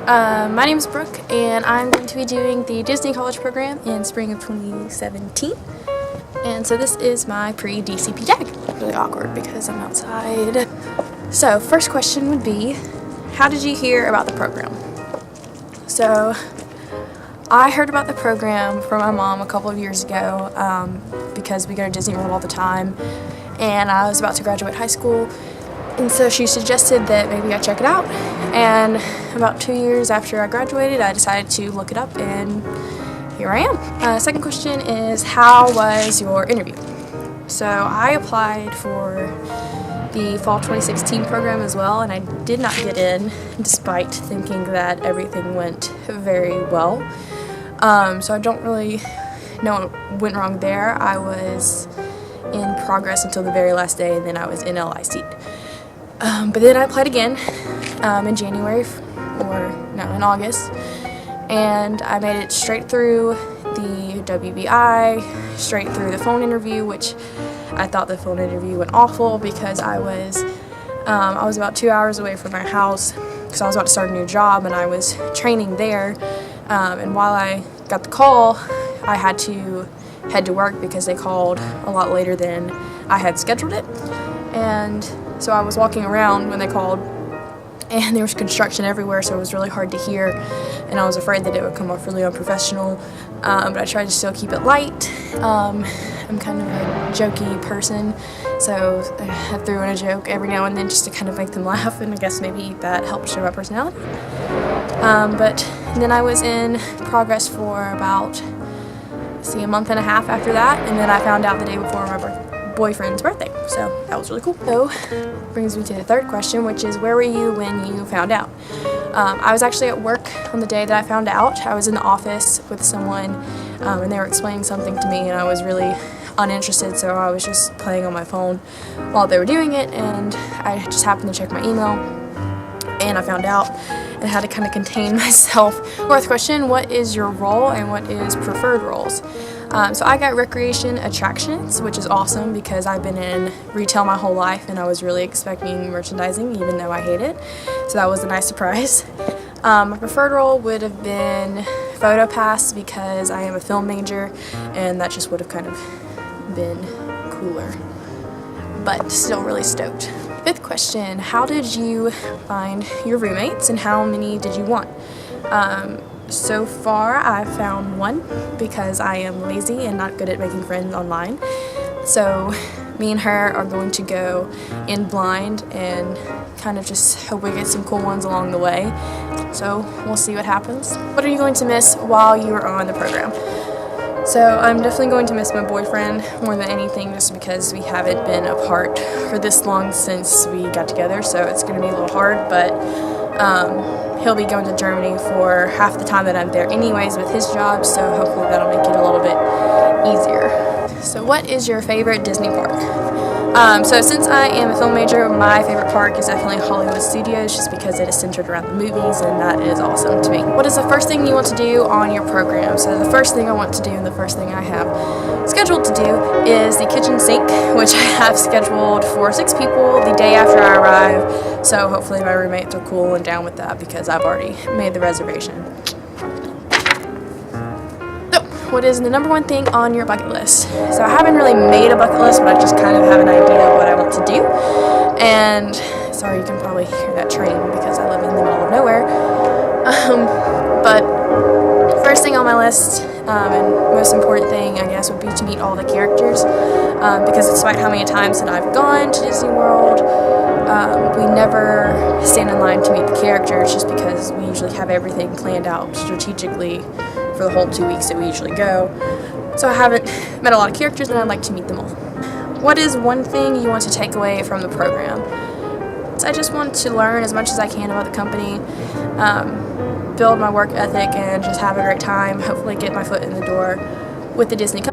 My name is Brooke, and I'm going to be doing the Disney College program in spring of 2017. And so this is my pre-DCP tag. Really awkward because I'm outside. So first question would be, how did you hear about the program? So I heard about the program from my mom a couple of years ago because we go to Disney World all the time, and I was about to graduate high school. And so she suggested that maybe I check it out, and about 2 years after I graduated, I decided to look it up, and here I am. Second question is, how was your interview? So I applied for the fall 2016 program as well, and I did not get in despite thinking that everything went very well. So I don't really know what went wrong there. I was in progress until the very last day, and then I was in LIC. But then I applied again in January, in August, and I made it straight through the WBI, straight through the phone interview, which I thought the phone interview went awful because I was about 2 hours away from my house because I was about to start a new job, and I was training there, and while I got the call, I had to head to work because they called a lot later than I had scheduled it. And so I was walking around when they called, and there was construction everywhere, so it was really hard to hear, and I was afraid that it would come off really unprofessional, but I tried to still keep it light. I'm kind of a jokey person, so I threw in a joke every now and then just to kind of make them laugh, and I guess maybe that helped show my personality. But then I was in progress for about, a month and a half after that, and then I found out the day before my boyfriend's birthday, so that was really cool. So brings me to the third question, which is, where were you when you found out? I was actually at work on the day that I found out. I was in the office with someone, and they were explaining something to me, and I was really uninterested, so I was just playing on my phone while they were doing it, and I just happened to check my email, and I found out and had to kind of contain myself. Fourth question, what is your role and what is preferred roles? So I got recreation attractions, which is awesome because I've been in retail my whole life, and I was really expecting merchandising even though I hate it, so that was a nice surprise. My preferred role would have been photo pass because I am a film major, and that just would have kind of been cooler, but still really stoked. Fifth question, how did you find your roommates and how many did you want? So far I've found one because I am lazy and not good at making friends online. So me and her are going to go in blind and kind of just hope we get some cool ones along the way. So we'll see what happens. What are you going to miss while you are on the program? So I'm definitely going to miss my boyfriend more than anything, just because we haven't been apart for this long since we got together, so it's going to be a little hard, but he'll be going to Germany for half the time that I'm there anyways with his job, so hopefully that'll make it a little bit easier. So what is your favorite Disney park? So since I am a film major, my favorite park is definitely Hollywood Studios, just because it is centered around the movies, and that is awesome to me. What is the first thing you want to do on your program? So the first thing I want to do, and the first thing I have scheduled to do, is the kitchen sink, which I have scheduled for 6 people the day after I arrive, so hopefully my roommates are cool and down with that because I've already made the reservation. What is the number one thing on your bucket list? So I haven't really made a bucket list, but I just kind of have an idea of what I want to do. And sorry, you can probably hear that train because I live in the middle of nowhere. But first thing on my list, and most important thing, I guess, would be to meet all the characters. Because despite how many times that I've gone to Disney World, we never stand in line to meet the characters, just because we usually have everything planned out strategically for the whole 2 weeks that we usually go. So I haven't met a lot of characters, and I'd like to meet them all. What is one thing you want to take away from the program? So I just want to learn as much as I can about the company, build my work ethic, and just have a great time, hopefully get my foot in the door with the Disney company.